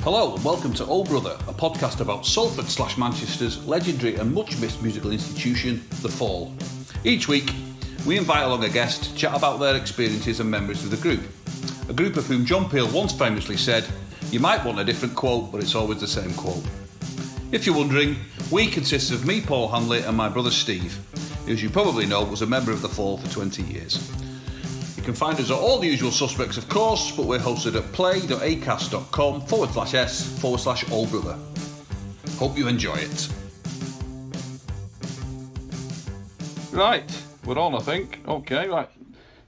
Hello and welcome to Oh Brother, a podcast about Salford/Manchester's legendary and much missed musical institution, The Fall. Each week, we invite along a guest to chat about their experiences and memories of the group. A group of whom John Peel once famously said, "You might want a different quote, but it's always the same quote." If you're wondering, we consist of me, Paul Hanley, and my brother Steve, who, as you probably know, was a member of The Fall for 20 years. You can find us at all the usual suspects, of course, but we're hosted at play.acast.com/s/Oh Brother. Hope you enjoy it. Right, we're on, I think. Okay, right.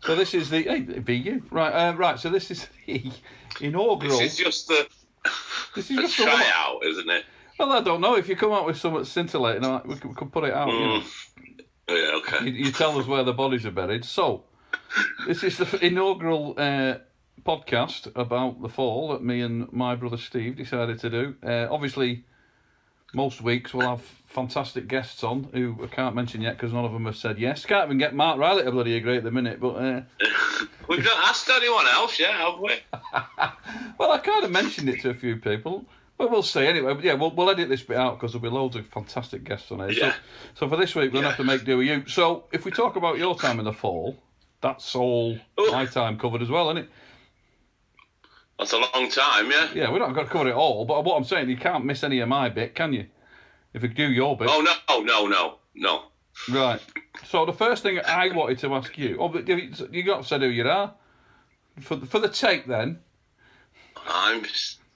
So this is the... Hey, be you. Right, so this is the inaugural... This is just the tryout, isn't it? Well, I don't know. If you come out with something scintillating, we could put it out. You know. Yeah, okay. You tell us where the bodies are buried. So, this is the inaugural podcast about The Fall that me and my brother Steve decided to do. Obviously, most weeks we'll have fantastic guests on who I can't mention yet because none of them have said yes. Can't even get Mark Riley to bloody agree at the minute, but... We've not asked anyone else yet, have we? Well, I kind of mentioned it to a few people. Well, we'll see. Anyway, but yeah, we'll edit this bit out because there'll be loads of fantastic guests on it. Yeah. So for this week, we're going to have to make do with you. So if we talk about your time in The Fall, that's all my time covered as well, isn't it? That's a long time, yeah? Yeah, we're not going to cover it all, but what I'm saying, you can't miss any of my bit, can you? If you do your bit. Oh, no. Right. So the first thing I wanted to ask you, you got to say who you are. For the tape, then.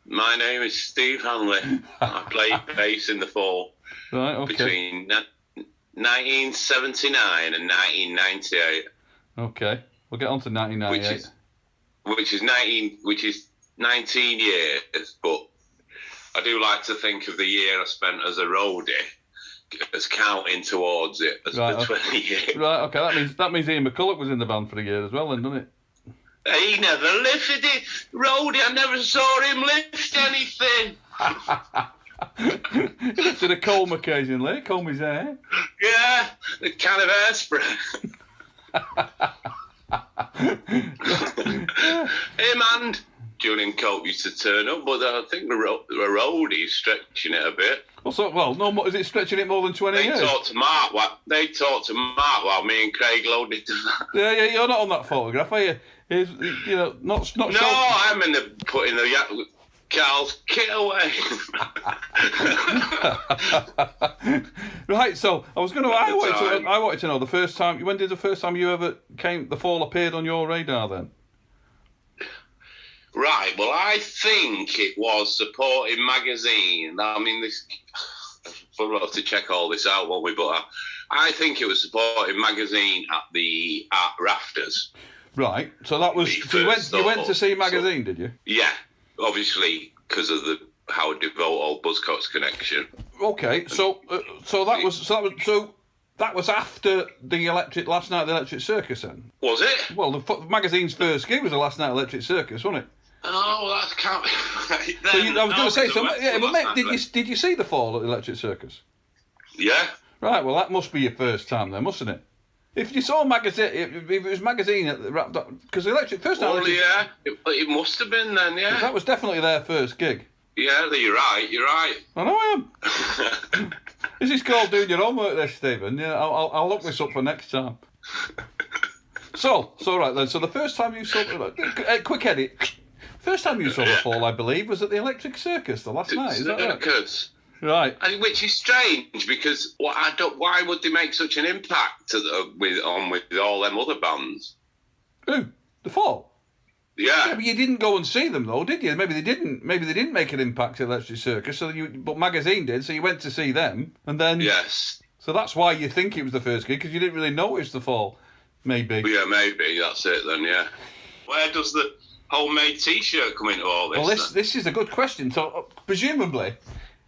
My name is Steve Hanley. I played bass in The Fall. Right, okay. Between 1979 and 1998. Okay. We'll get on to 1998. Which is 19 years, but I do like to think of the year I spent as a roadie as counting towards it as the 20 years. Right, okay. That means Ian McCulloch was in the band for a year as well, then, doesn't it? He never lifted it. Roadie, I never saw him lift anything. He lifted a comb occasionally, comb his hair. Yeah, a can of hairspray. Him and Julian Cope used to turn up, but I think the roadie's stretching it a bit. No, is it stretching it more than 20 years? They talked to Mark while me and Craig loaded to that. Yeah, you're not on that photograph, are you? Not no, I'm in putting the Carl's kit away. Right, so I wanted to know the first time. When did the first time you ever The Fall appeared on your radar then? Right, well, I think it was Supporting Magazine. I mean, we'll have to check all this out, won't we? But I think it was Supporting Magazine at the Art Rafters. Right, so that was... So you went to see Magazine, did you? Yeah, obviously, because of the Howard DeVoe Buzzcocks connection. Okay, so that was after the Last Night at the Electric Circus, then? Was it? Well, the Magazine's first gig was the Last Night at the Electric Circus, wasn't it? Oh, that can't be right. I was going to say, but mate, did you see The Fall at the Electric Circus? Yeah. Right, well, that must be your first time then, mustn't it? If you saw Magazine, if it was Magazine at the because the Electric first time. Well, yeah, it must have been then, yeah. That was definitely their first gig. Yeah, you're right. I know I am. This is called doing your homework, there, Stephen. Yeah, I'll look this up for next time. So right then. So the first time you saw, quick edit. First time you saw The Fall, I believe, was at the Electric Circus the last night. Is that right? Right. Which is strange because why would they make such an impact with all them other bands? Who? The Fall? Yeah. But you didn't go and see them though, did you? Maybe they didn't make an impact at Electric Circus, but Magazine did, so you went to see them, and then... Yes. So that's why you think it was the first gig, because you didn't really notice The Fall, maybe. Yeah, maybe, that's it then, yeah. Where does the homemade T-shirt come into all this? Well, this is a good question. So, presumably...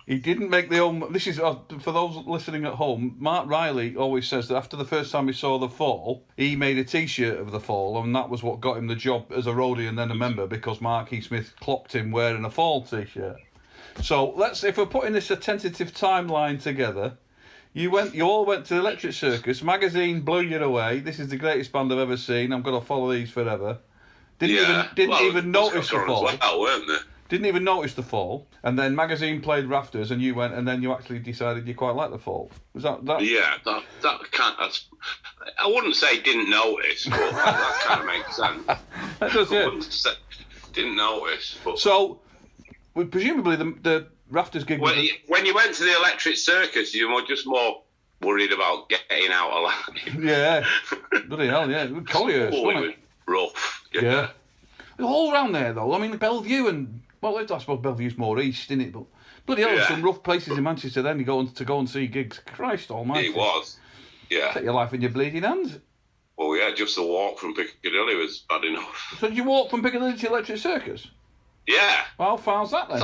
He didn't make the own... This is, for those listening at home, Mark Riley always says that after the first time he saw The Fall, he made a T-shirt of The Fall, and that was what got him the job as a roadie and then a member, because Mark E. Smith clocked him wearing a Fall T-shirt. So, if we're putting this a tentative timeline together, you all went to the Electric Circus, Magazine blew you away, this is the greatest band I've ever seen, I'm going to follow these forever. Didn't even notice The Fall. Well, weren't they? Didn't even notice the Fall, and then Magazine played Rafters, and you went, and then you actually decided you quite liked the Fall. Was that? Yeah, that can't. I wouldn't say didn't notice, but that kind of makes sense. That does, yeah. I wouldn't say didn't notice. But so, presumably the Rafters gig. When you went to the Electric Circus, you were just more worried about getting out alive. Yeah, bloody hell, yeah. Collier's, wasn't it? Rough. Yeah. All around there, though. I mean, Bellevue and... Well, I suppose Bellevue's more east, isn't it? But bloody hell, there's some rough places in Manchester then to go and see gigs. Christ almighty. It was. Yeah. Take your life in your bleeding hands. Well, yeah, just the walk from Piccadilly was bad enough. So did you walk from Piccadilly to Electric Circus? Yeah. Well, how far's that then?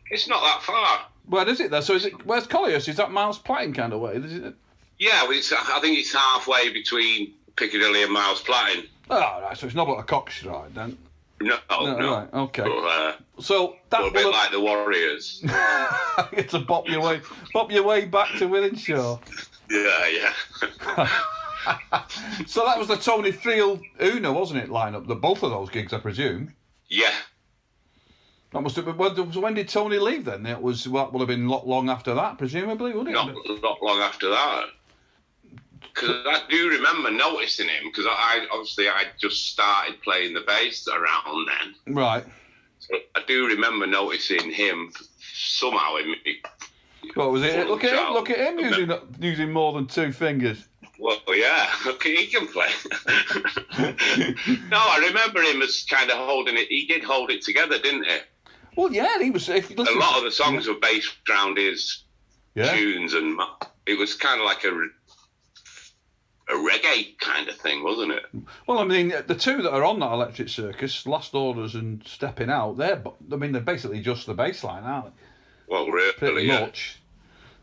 It's not that far. Where is it then? So where's Collier's? Is that Miles Platting kind of way? Is it? Yeah, well, I think it's halfway between Piccadilly and Miles Platting. Oh, right, so it's not like a cock's ride then? No. Right, okay. But, so that a bit like the Warriors. It's to bop your way back to Willinshaw. Yeah. So that was the Tony Friel Una, wasn't it? Lineup, both of those gigs, I presume. Yeah. That must have been. When did Tony leave then? It was what would have been not long after that, presumably, wouldn't it? Not long after that. Because I do remember noticing him, because I just started playing the bass around then. Right. So I do remember noticing him somehow in me. What was it? Look at him using more than two fingers. Well, yeah, he can play. No, I remember him as kind of holding it. He did hold it together, didn't he? Well, yeah, he was. A lot of the songs were based around his tunes, and it was kind of like a reggae kind of thing, wasn't it? Well, I mean, the two that are on that Electric Circus, Last Orders and Stepping Out, they're basically just the bass line, aren't they? Well, really, pretty much.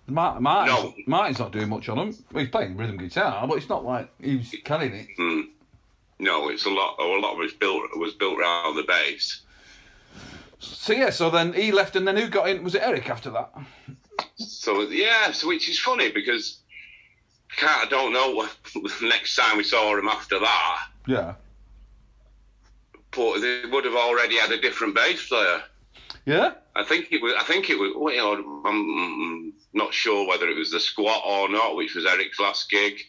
Martin's not doing much on them. Well, he's playing rhythm guitar, but it's not like he's carrying it. No, it's a lot of it was built around the bass. So yeah, so then he left, and then who got in? Was it Eric after that? So which is funny because I don't know what next time we saw him after that. Yeah. But they would have already had a different bass player. Yeah. I think it was. Well, I'm not sure whether it was the Squat or not, which was Eric's last gig.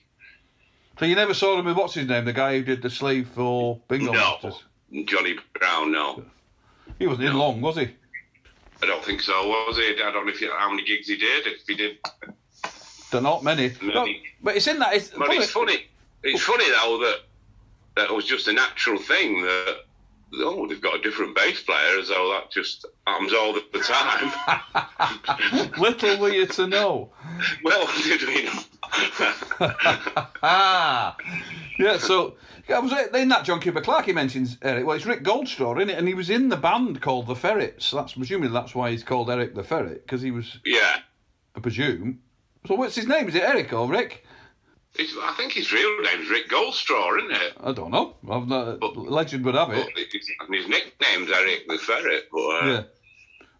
So you never saw him with what's his name, the guy who did the sleeve for Bingo Masters? Johnny Brown. No. He wasn't in long, was he? I don't think so, was he? I don't know how many gigs he did. If he did, not many. No, but it's in that. It's funny. It's funny though that it was just a natural thing that they've got a different bass player, as though that just happens all the time. Little were you to know. Well, did we know? Yeah. So. I was in that John Cooper Clarke he mentions Eric. Well, it's Rick Goldstraw, isn't it? And he was in the band called The Ferrets. So presumably that's why he's called Eric the Ferret, because he was. Yeah. I presume. So what's his name? Is it Eric or Rick? I think his real name's Rick Goldstraw, isn't it? I don't know. Legend would have it. And his nickname's Eric the Ferret, but yeah.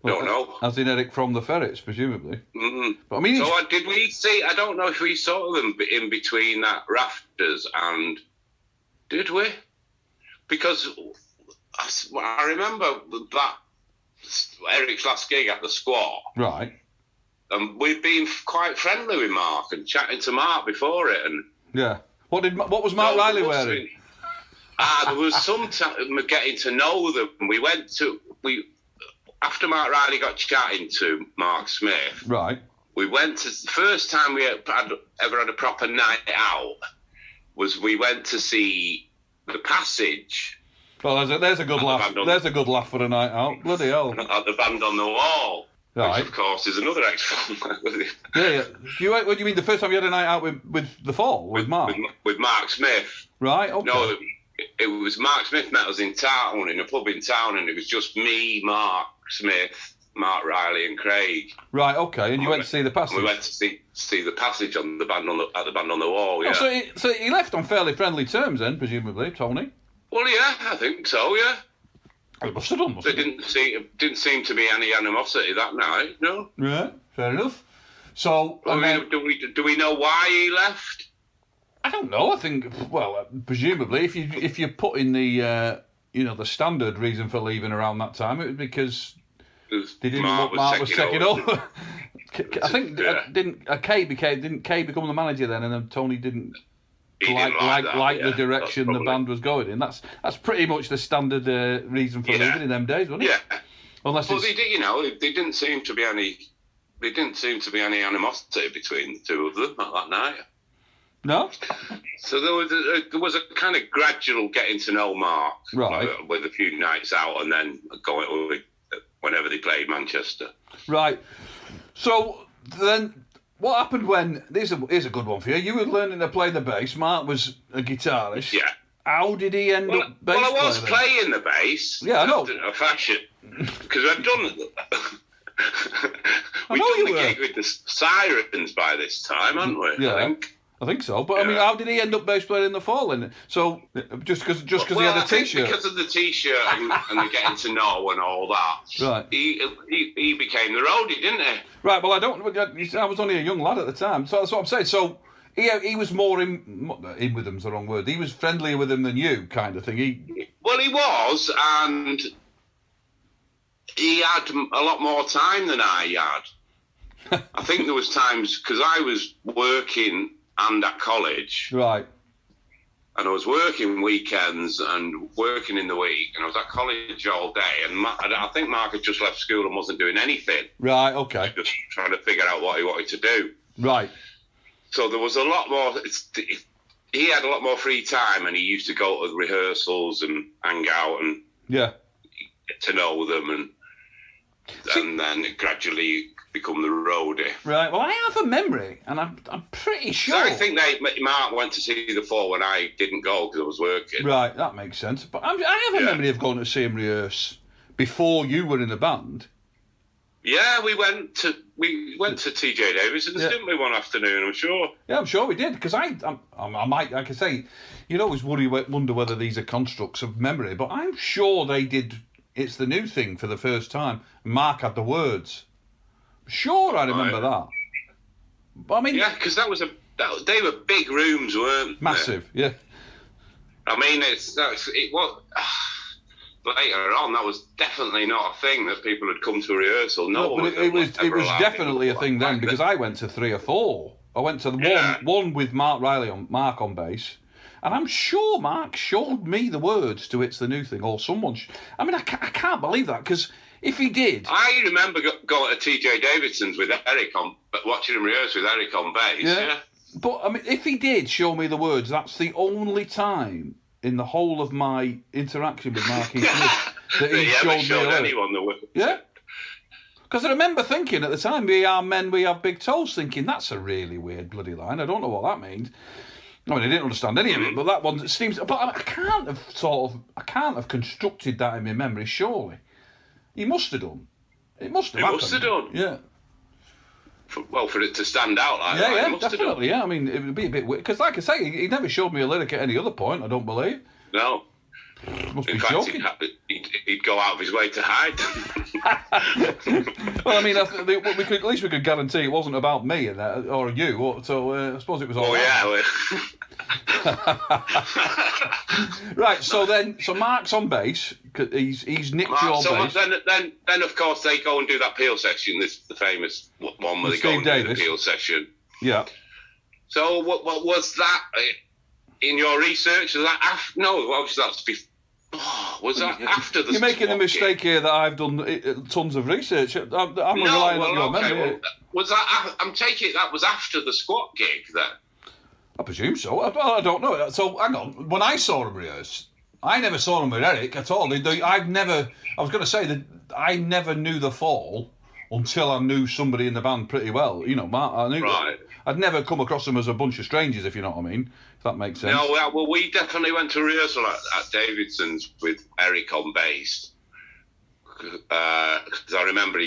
Don't know. As in Eric from the Ferrets, presumably. Mm-hmm. But I mean, so did we see? I don't know if we saw them in between that Rafters and. Did we? Because I remember that Eric's last gig at the Squat. Right. And we'd been quite friendly with Mark and chatting to Mark before it. And yeah. What was Mark Riley wearing? There was some getting to know them. After Mark Riley got chatting to Mark Smith. Right. We went to the first time we ever had a proper night out. We went to see The Passage. Well, there's a good laugh. There's a good laugh for a night out. Bloody hell. At the Band on the Wall. Right. Which, of course, is another X-Film. Yeah. What do you mean, the first time you had a night out with The Fall, with Mark? With Mark Smith. Right, okay. No, it was Mark Smith met us in town, in a pub in town, and it was just me, Mark Smith, Mark Riley and Craig. Right, okay, and you went to see The Passage? We went to see The Passage at the Band on the Wall, yeah. Oh, so he left on fairly friendly terms then, presumably, Tony? Well, yeah, I think so, yeah. It must have done, There didn't seem to be any animosity that night, no? Yeah, fair enough. So, do we know why he left? I don't know. I think, well, presumably, if you put in the the standard reason for leaving around that time, it was because They didn't Mark what Mark was taking over. I think didn't Kay become the manager then, and then Tony didn't like the direction the band was going in. That's pretty much the standard reason for leaving in them days, wasn't it? Yeah. Unless but they did, there didn't seem to be any animosity between the two of them that night. No. So there was a kind of gradual getting to know Mark, right, with a few nights out, and then going whenever they played Manchester. Right. So then, what happened when? Here's a good one for you. You were learning to play the bass. Mark was a guitarist. Yeah. How did he end up bass Well, I was playing the bass. Yeah, I know. A fashion, because I've done. We've done the gig with the Sirens by this time, haven't we? Yeah. I think so, but I mean, how did he end up bass playing in the Fall? And so, just because he had a T-shirt, because of the T-shirt and the getting to know and all that, right? He became the roadie, didn't he? Right. Well, I was only a young lad at the time, so that's what I'm saying. So he was more in with them's the wrong word. He was friendlier with them than you, kind of thing. He was, and he had a lot more time than I had. I think there was times because I was working and at college. Right. And I was working weekends and working in the week, and I was at college all day. And I think Mark had just left school and wasn't doing anything. Right, okay. Just trying to figure out what he wanted to do. Right. So there was a lot more. He had a lot more free time, and he used to go to rehearsals and hang out and get to know them, and then gradually become the roadie. Right. Well, I have a memory, and I'm pretty sure. So I think Mark went to see the Fall when I didn't go because I was working. Right, that makes sense. But I have a memory of going to see him rehearse before you were in the band. Yeah, we went to TJ Davison's, didn't we, one afternoon? I'm sure. Yeah, I'm sure we did, because I might, like I say, you always wonder whether these are constructs of memory, but I'm sure they did. It's the New Thing for the first time. Mark had the words. Sure, I remember that. But I mean, yeah, because they were big rooms, weren't they? Massive, yeah. I mean, it was later on. That was definitely not a thing that people had come to rehearsal. No, but it was definitely a thing then, because I went to 3 or 4. I went to the one with Mark on bass, and I'm sure Mark showed me the words to "It's the New Thing" or someone. I mean, I can't believe that, because if he did, I remember going to TJ Davidson's with Eric watching him rehearse with Eric on bass. Yeah. But I mean, if he did show me the words, that's the only time in the whole of my interaction with Marky Smith that he showed me anyone the words. Yeah. Because I remember thinking at the time, "We are men, we have big toes," thinking that's a really weird bloody line. I don't know what that means. I mean, I didn't understand any of it, but that one seems. But I can't have constructed that in my memory. Surely, he must have done. It must have happened. Must have done. Yeah. For it to stand out like that. Yeah, definitely. Yeah, I mean, it would be a bit weird because, like I say, he never showed me a lyric at any other point. I don't believe. No. Must be joking. He'd go out of his way to hide. Well, I mean, at least we could guarantee it wasn't about me or you. So I suppose it was all. Oh yeah. Right. So Mark's on bass. He's nicked your bass. Then of course they go and do that Peel session. The famous one where they go and do the Peel session. Yeah. So what was that in your research? Was that after? No, was that after the? You're making the mistake here that I've done tons of research. I'm relying on your memory. Well, was that? I'm taking it that was after the squat gig then. I presume so. I don't know. So hang on. When I saw him rehearse, I never saw him with Eric at all. I was going to say that I never knew the Fall until I knew somebody in the band pretty well. You know, Mark. I knew. Right. I'd never come across them as a bunch of strangers, if you know what I mean. If that makes sense. No, well, we definitely went to rehearsal at Davidson's with Eric on bass. Because I remember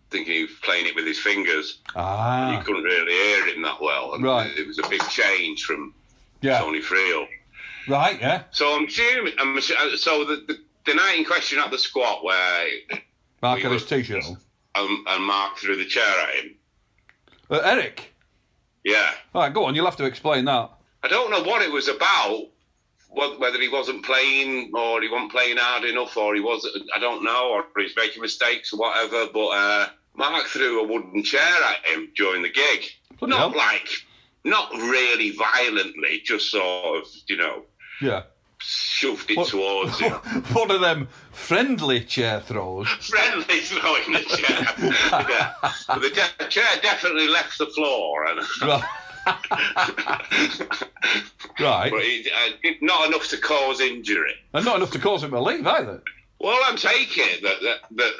thinking he was playing it with his fingers. Ah. And you couldn't really hear him that well. And right. It was a big change from Tony Friel. Right, yeah. So I'm assuming, so the night in question at the squat where Mark had his T-shirt on. And Mark threw the chair at him. Eric? Yeah. All right, go on, you'll have to explain that. I don't know what it was about, whether he wasn't playing or he wasn't playing hard enough or he wasn't, I don't know, or he's making mistakes or whatever. But Mark threw a wooden chair at him during the gig. Not really violently, just sort of, shoved it towards him. One of them friendly chair throws. Friendly throwing the chair. Yeah. But the chair definitely left the floor. And Right. But not enough to cause injury. And not enough to cause him to leave either. Well, I'm taking it that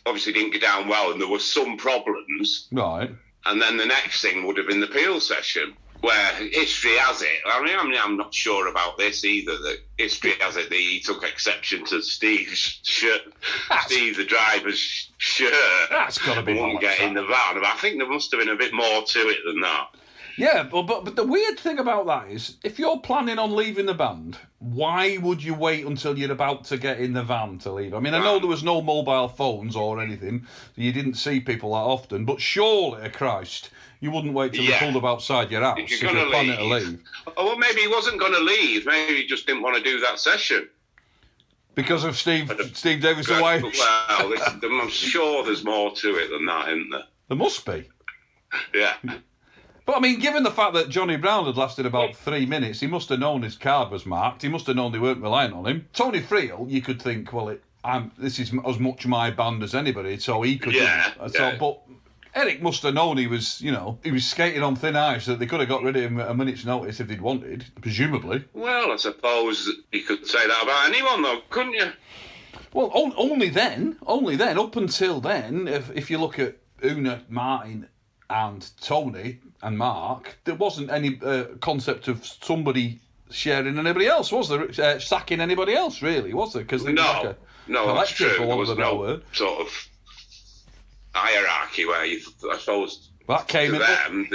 obviously didn't go down well and there were some problems. Right. And then the next thing would have been the peel session, where history has it. I'm not sure about this either. That history has it that he took exception to Steve's shirt, Steve the driver's shirt. That's got to be. Wouldn't get in the van. But I think there must have been a bit more to it than that. Yeah, but the weird thing about that is, if you're planning on leaving the band, why would you wait until you're about to get in the van to leave? I mean, I know there was no mobile phones or anything, so you didn't see people that often, but surely, Christ, you wouldn't wait till they pulled up outside your house if you're planning to leave. Oh, well, maybe he wasn't going to leave. Maybe he just didn't want to do that session. Because of Steve Davis away? Well, I'm sure there's more to it than that, isn't there? There must be. Yeah. But, I mean, given the fact that Johnny Brown had lasted about 3 minutes, he must have known his card was marked. He must have known they weren't relying on him. Tony Friel, you could think, well, this is as much my band as anybody, so he could... But Eric must have known he was skating on thin ice, that they could have got rid of him at a minute's notice if they'd wanted, presumably. Well, I suppose you could say that about anyone, though, couldn't you? Well, only then. Up until then, if you look at Una, Martin and Tony and Mark, there wasn't any concept of somebody sharing anybody else, was there? Sacking anybody else, really, was there? Because no, that's true. There was no sort of hierarchy where I suppose that came to them,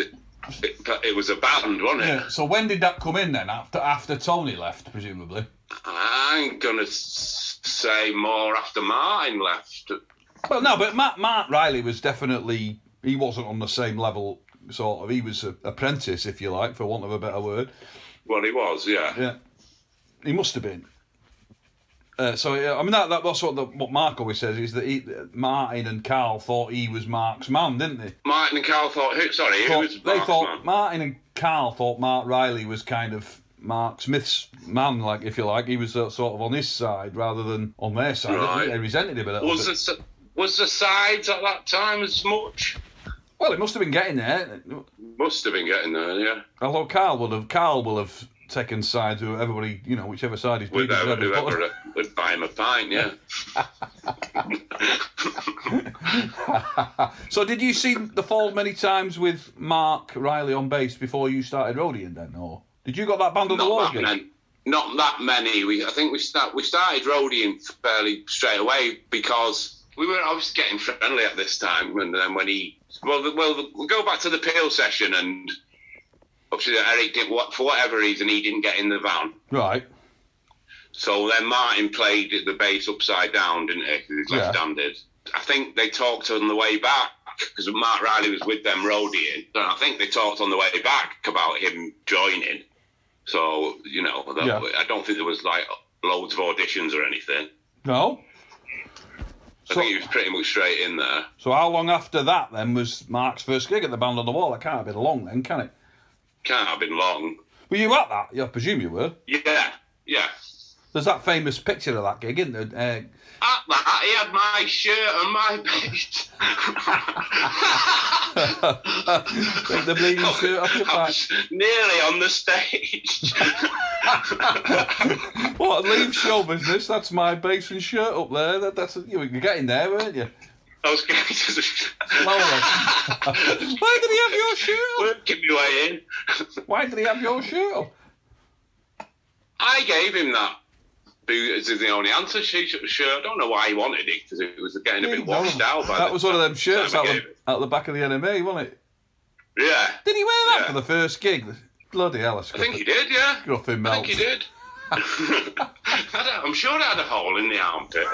it was a band, wasn't it? Yeah. So when did that come in then? After Tony left, presumably? I'm going to say more after Martin left. Well, no, but Mark Riley was definitely... He wasn't on the same level, sort of. He was an apprentice, if you like, for want of a better word. Well, he was, yeah. Yeah. He must have been. That's what Mark always says, is that Martin and Carl thought he was Mark's man, didn't they? Martin and Carl thought... who was Mark's man? Martin and Carl thought Mark Riley was kind of Mark Smith's man, like, if you like. He was sort of on his side rather than on their side. Right. They resented him a little bit. Was the sides at that time as much? Well, it must have been getting there. Must have been getting there, yeah. Although Carl will have taken sides with everybody, whichever side he's been. Whoever would buy him a pint, yeah. So did you see The Fall many times with Mark Riley on bass before you started roadieing then, or did you got that band on the wall again? Not that many. I think we started roadieing fairly straight away because we were obviously getting friendly at this time, and then when we'll go back to the peel session, and obviously Eric for whatever reason he didn't get in the van. Right. So then Martin played the bass upside down, didn't he? Because he's left-handed. I think they talked on the way back because Mark Riley was with them roadieing, and I think they talked on the way back about him joining. So I don't think there was like loads of auditions or anything. No. I think he was pretty much straight in there. So how long after that then was Mark's first gig at the Band on the Wall? It can't have been long then, can it? Can't have been long. Were you at that? I presume you were. Yeah. There's that famous picture of that gig, isn't there? At that, he had my shirt and my bass. Take the bleeding shirt off your back. Nearly on the stage. What, leave show business? That's my bass and shirt up there. You were getting there, weren't you? I was getting to the... Why did he have your shirt up? Working my way in. Why did he have your shirt up? I gave him that. This is the only answer. Shirt. I don't know why he wanted it, because it was getting a bit washed out. That was one of them shirts out the back of the NME, wasn't it? Yeah. Did he wear that for the first gig? Bloody hell. I think he did, yeah. Gruffin melt. I think he did. I'm sure it had a hole in the armpit.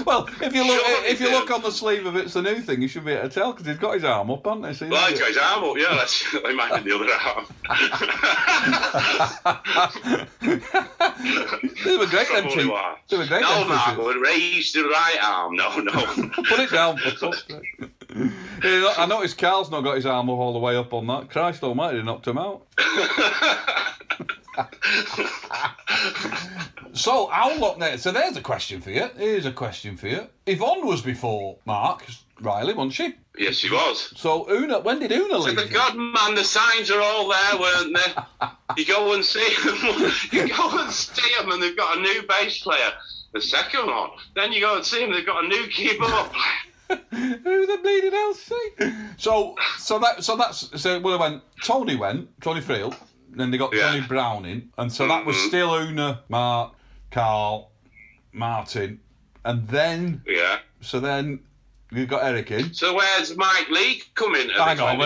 Well, if you look on the sleeve of It's the New Thing, you should be able to tell because he's got his arm up, hasn't he? Well, he's got his arm up, yeah. He might have the other arm. They were great, them two. They were great. No, Mark, we'll raise the right arm. No. Put it down. I noticed Carl's not got his arm up all the way up on that. Christ almighty, he knocked him out. So, how long there? So there's a question for you. Here's a question for you. Yvonne was before Mark Riley, wasn't she? Yes, she was. So when did Una leave? So God, man, the signs are all there, weren't they? You go and see them. And they've got a new bass player. The second one. Then you go and see them. They've got a new keyboard player. Who the bleeding hell see? So Tony Friel. Then they got Tony Brown in, and so that was still Una, Mark, Carl, Martin, and then so then you've got Eric in. So where's Mike Lee coming? Hang on,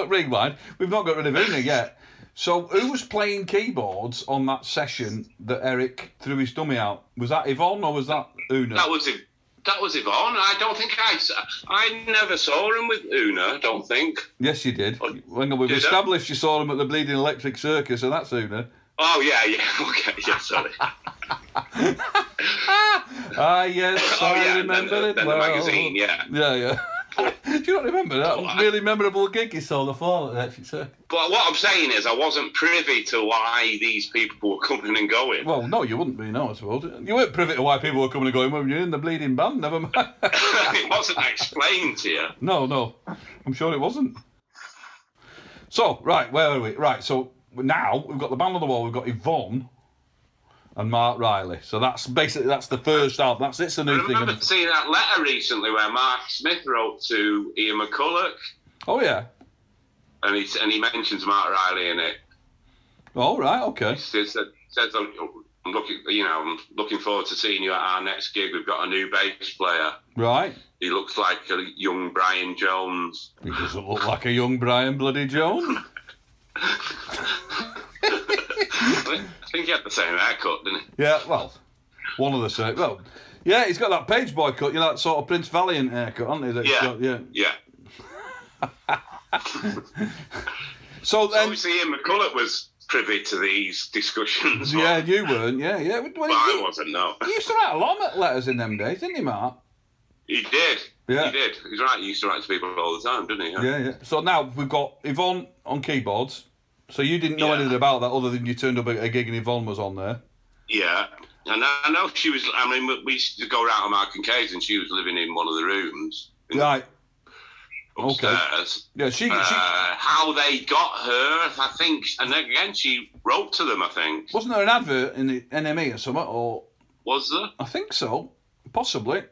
rewind. We've not got rid of Una yet. So who was playing keyboards on that session that Eric threw his dummy out? Was that Yvonne or was that Una? That was Yvonne. I don't think I never saw him with Una, I don't think. Yes, you did. We've established you saw him at the Bleeding Electric Circus, and that's Una. Oh, yeah. Okay, yeah, sorry. Yes, I remember it well. The magazine, yeah. Yeah. Do you not remember that really memorable gig you saw the fall at the Electric Circus? But what I'm saying is I wasn't privy to why these people were coming and going. Well, no, you wouldn't be, no, I suppose. You weren't privy to why people were coming and going when you were in the bleeding band, never mind. It wasn't explained to you. No, I'm sure it wasn't. So, right, where are we? Right, so now we've got the band on the wall, we've got Yvonne and Mark Riley. So that's the first album. It's the new thing. I remember seeing that letter recently where Mark Smith wrote to Ian McCulloch. Oh, yeah. And he mentions Mark Riley in it. Oh, right, okay. He says, I'm looking forward to seeing you at our next gig. We've got a new bass player. Right. He looks like a young Brian Jones. He doesn't look like a young Brian bloody Jones. I think he had the same haircut, didn't he? Yeah, well, one of the same. Well, yeah, he's got that page boy cut, that sort of Prince Valiant haircut, hasn't he? Yeah. So then, obviously, Ian McCulloch was privy to these discussions. Yeah, you weren't. Yeah. Well, I wasn't. No. He used to write a lot of letters in them days, didn't he, Mark? He did. Yeah. He did. He's right. He used to write to people all the time, didn't he? Yeah. So now we've got Yvonne on keyboards. So you didn't know anything about that other than you turned up at a gig and Yvonne was on there. Yeah. And I know she was, we used to go around to Mark and Kay's and she was living in one of the rooms. Right. Upstairs. Okay. Yeah, how they got her, I think, and then again she wrote to them, I think. Wasn't there an advert in the NME or something? Or was there? I think so. Possibly.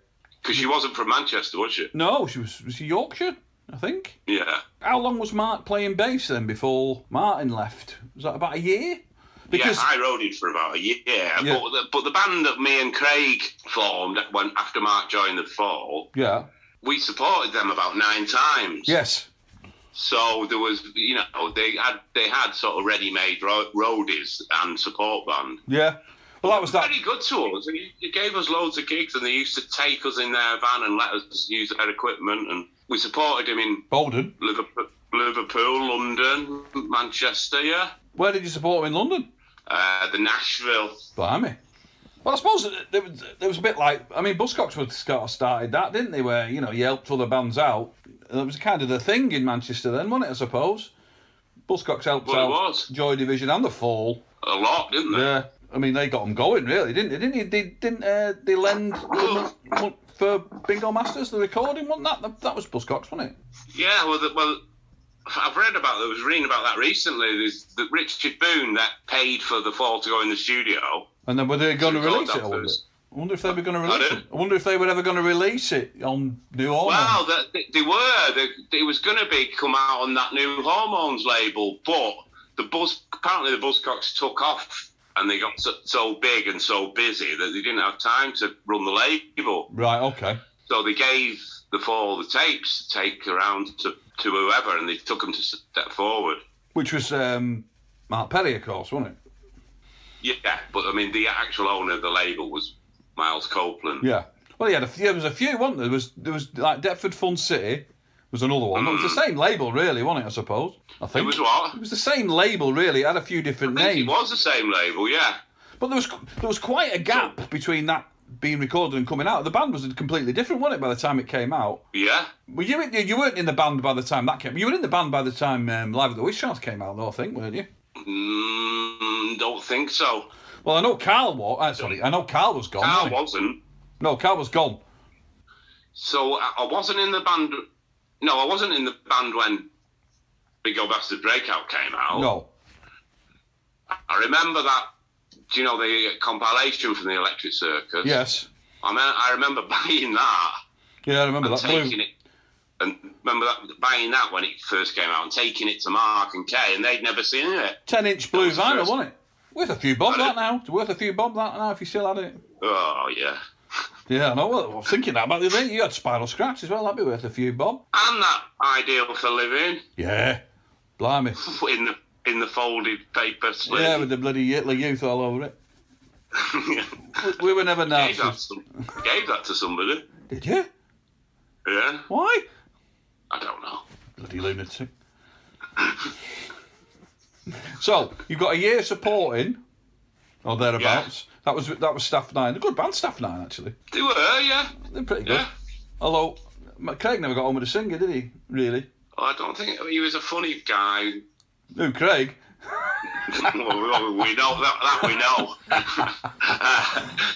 Because she wasn't from Manchester, was she? No, was she Yorkshire, I think. Yeah. How long was Mark playing bass then before Martin left? Was that about a year? Because I rode it for about a year. Yeah. But the band that me and Craig formed after Mark joined the Fall. Yeah. We supported them about 9 times. Yes. So there was, they had sort of ready-made roadies and support band. Yeah. Well, that was very good to us. He gave us loads of gigs, and they used to take us in their van and let us use their equipment. And we supported him in Bolden, Liverpool, London, Manchester. Yeah. Where did you support him in London? The Nashville. Blimey. Well, I suppose there was a bit like, Buzzcocks would started that, didn't they? Where you helped other bands out. It was kind of the thing in Manchester then, wasn't it? I suppose. Buzzcocks helped out Joy Division and the Fall. A lot, didn't they? Yeah. They got them going, really, didn't they? Didn't they lend for Bingo Masters, the recording, wasn't that? That was Buzzcocks, wasn't it? Yeah, well, I've read about that. I was reading about that recently. There's the Richard Boone that paid for the Fall to go in the studio. And then were they going to release it? I wonder if they were going to release it. I wonder if they were ever going to release it on New Hormones. Well, they were. It was going to come out on that New Hormones label, but apparently the Buzzcocks took off. And they got so big and so busy that they didn't have time to run the label. Right, okay. So they gave the Fall the tapes to take around to whoever, and they took them to Step Forward. Which was Mark Perry, of course, wasn't it? Yeah, but the actual owner of the label was Miles Copeland. Yeah. Well, there was a few, wasn't there? There was like Deptford Fun City was another one. It was the same label, really, wasn't it? I suppose. I think it was what? It was the same label, really. It had a few different names. It was the same label, yeah. But there was quite a gap between that being recorded and coming out. The band was completely different, wasn't it? By the time it came out. Yeah. Well, you weren't in the band by the time that came. You were in the band by the time Live at the Wish House came out, though. I think, weren't you? Don't think so. Well, I know Carl was. I know Carl was gone. Carl wasn't. No, Carl was gone. So I wasn't in the band. No, I wasn't in the band when Big Old Bastard Breakout came out. No. I remember that. Do you know the compilation from the Electric Circus? Yes. I remember buying that. Yeah, I remember that. Taking it, and remember that buying that when it first came out and taking it to Mark and Kay, and they'd never seen it. 10-inch blue vinyl, wasn't it? Worth a few bob that now. It's worth a few bob that now if you still had it. Oh yeah. Yeah, I know. Well, I was thinking that about the other day. You had Spiral Scratch as well. That'd be worth a few bob. And that Ideal for Living. Yeah. Blimey. In the folded paper slip. Yeah, with the bloody Hitler Youth all over it. We were never Nazis. Gave that to somebody. Did you? Yeah. Why? I don't know. Bloody lunatic. So, you've got a year supporting, or thereabouts. Yeah. That was Staff 9. A good band, Staff 9, actually. They were, yeah. They're pretty good. Yeah. Although, Craig never got on with a singer, did he? Really? Oh, I don't think he was a funny guy. Who, Craig? Well, we know that we know.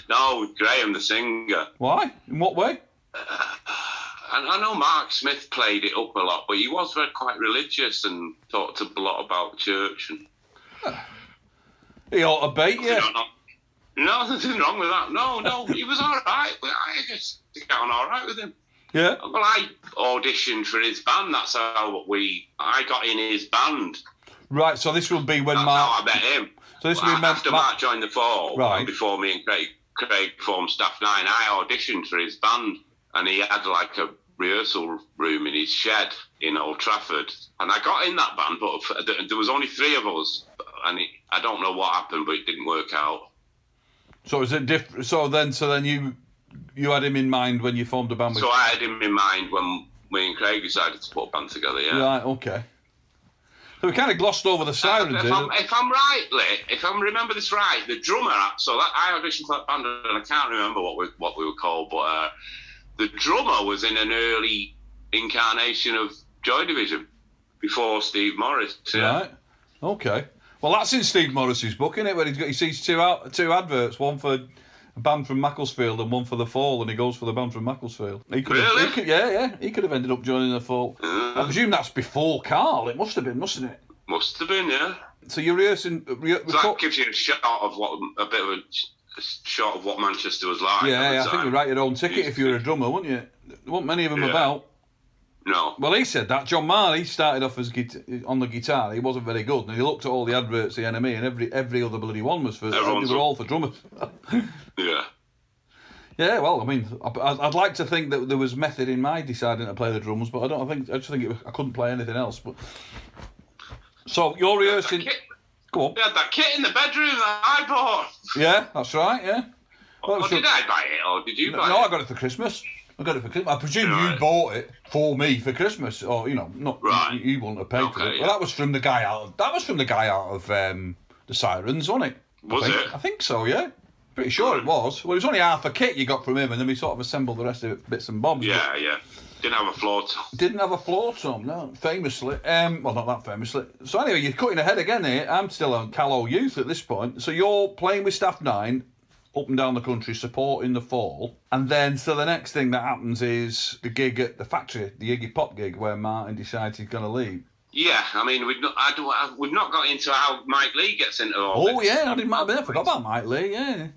No, Graham, the singer. Why? In what way? I know Mark Smith played it up a lot, but he was quite religious and talked a lot about church. And he ought to bait you. No, there's nothing wrong with that. No, he was all right. I just got on all right with him. Yeah. Well, I auditioned for his band. That's how I got in his band. Right, so this will be when That's Mark... how I met him. So this will be after Mark joined the Fall, right. Before me and Craig formed Staff 9, I auditioned for his band, and he had like a rehearsal room in his shed in Old Trafford, and I got in that band, but there was only 3 of us, and I don't know what happened, but it didn't work out. So is it different? So then you had him in mind when you formed a band with... So I had him in mind when me and Craig decided to put a band together, yeah. Right, okay. So we kind of glossed over the Sirens. If I remember this right, the drummer. So that I auditioned for that band, and I can't remember what we were called, but the drummer was in an early incarnation of Joy Division before Steve Morris. Yeah. Right. Okay. Well, that's in Steve Morris's book, isn't it? Where he sees two adverts, one for a band from Macclesfield and one for the Fall, and he goes for the band from Macclesfield. He could have ended up joining the Fall. I presume that's before Carl. It must have been, mustn't it? Must have been, yeah. So you're rehearsing. So that gives you a shot of a shot of what Manchester was like. Yeah, I think you'd write your own ticket if you were a drummer, wouldn't you? There weren't many of them about. No. Well, he said that. John Marley started off as on the guitar. He wasn't very good. And he looked at all the adverts, the NME, and every other bloody one was for... They were all for drummers. Yeah. Yeah, well, I mean, I'd like to think that there was method in my deciding to play the drums, but I just think I couldn't play anything else. But so you're rehearsing... Go on. We had that kit in the bedroom that I bought. Yeah, that's right, yeah. Well, did I buy it, or did you buy it? No, I got it for Christmas. I presume you bought it for me for Christmas, or not. Right. You wouldn't have paid for it. Yeah. Well, that was from the guy out of the Sirens, wasn't it? I think so. Yeah, pretty sure it was. Well, it was only half a kit you got from him, and then we sort of assembled the rest of it, bits and bobs. Yeah, yeah. Didn't have a floor tom. Didn't have a floor tom, no. Famously, well, not that famously. So anyway, you're cutting ahead again here. I'm still on Callow Youth at this point. So you're playing with Staff 9. Up and down the country, supporting the Fall, and then so the next thing that happens is the gig at the factory, the Iggy Pop gig, where Martin decides he's going to leave. Yeah, I mean we've not got into how Mike Lee gets into all this. Oh yeah, I forgot about Mike Lee. Yeah.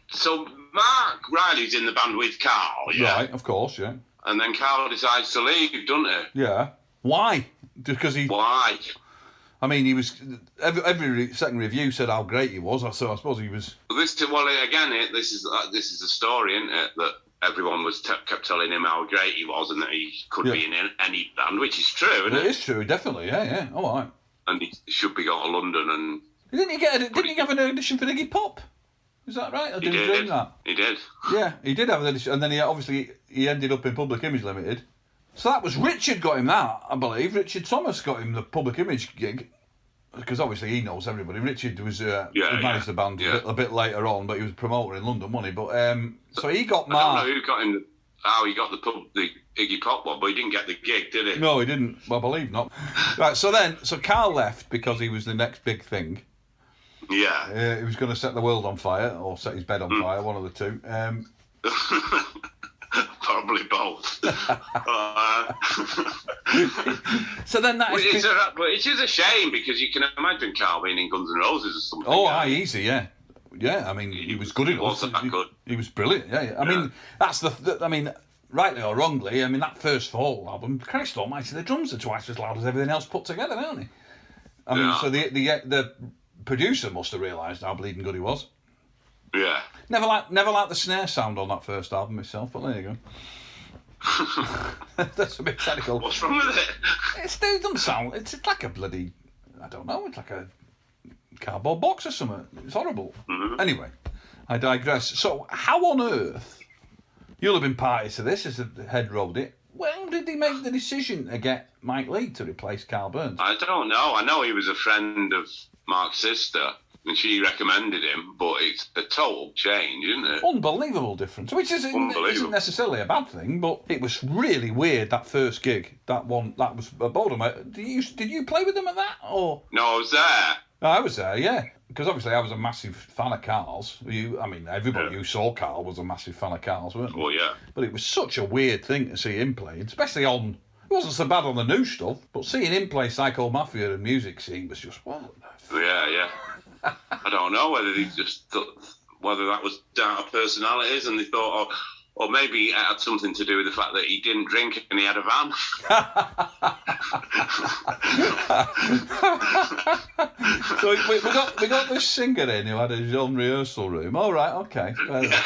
So Mark Riley's in the band with Carl. Yeah. Right, of course, yeah. And then Carl decides to leave, doesn't he? Yeah. Why? Because Why? I mean, he was. Every second review said how great he was. So I suppose he was. This is the story, isn't it? That everyone was kept telling him how great he was and that he could be in any band, which is true, isn't it? It is true, definitely. Yeah. All right. And he should be going to London and. Didn't he have an audition for Iggy Pop? Is that right? Or He did he did. dream that? He did. Yeah, he did have that, and then he ended up in Public Image Limited. So that was Richard got him that, I believe. Richard Thomas got him the Public Image gig, because obviously he knows everybody. Richard was he managed the band a bit later on, but he was a promoter in London, wasn't he? But so he got Mark. I don't know who got him. How he got the Iggy Pop one, but he didn't get the gig, did he? No, he didn't. Well, I believe not. Right. So Carl left because he was the next big thing. Yeah. He was going to set the world on fire or set his bed on fire, one of the two. Probably both. So then that is... But it is a shame, because you can imagine Carl being in Guns N' Roses or something. Oh, easy, yeah. Yeah, I mean, he was good enough. Wasn't that good? He was brilliant, yeah. I mean, that's I mean, rightly or wrongly, I mean, that first Fall album, Christ almighty, the drums are twice as loud as everything else put together, aren't they? I mean, so the producer must have realised how bleeding good he was. Yeah. Never liked the snare sound on that first album myself, but there you go. That's a bit technical. What's wrong with it? It doesn't sound... It's like a bloody... I don't know, it's like a cardboard box or something. It's horrible. Mm-hmm. Anyway, I digress. So, how on earth... You'll have been party to this as the head rolled it. When did they make the decision to get Mike Leigh to replace Carl Burns? I don't know. I know he was a friend of Mark's sister, and she recommended him, but it's a total change, isn't it? Unbelievable difference, which isn't necessarily a bad thing, but it was really weird, that first gig. That was a Bodum. Did you play with them at that? Or? No, I was there. I was there, yeah. Because obviously I was a massive fan of Carl's. Everybody who saw Carl was a massive fan of Carl's, weren't they? Oh, yeah. But it was such a weird thing to see him play, especially on... It wasn't so bad on the new stuff, but seeing him play Psycho Mafia and Music Scene was just, what the Yeah. I don't know whether they just thought, whether that was down to personalities, and they thought, or maybe it had something to do with the fact that he didn't drink and he had a van. So we got this singer in who had his own rehearsal room. All right, okay. Yeah.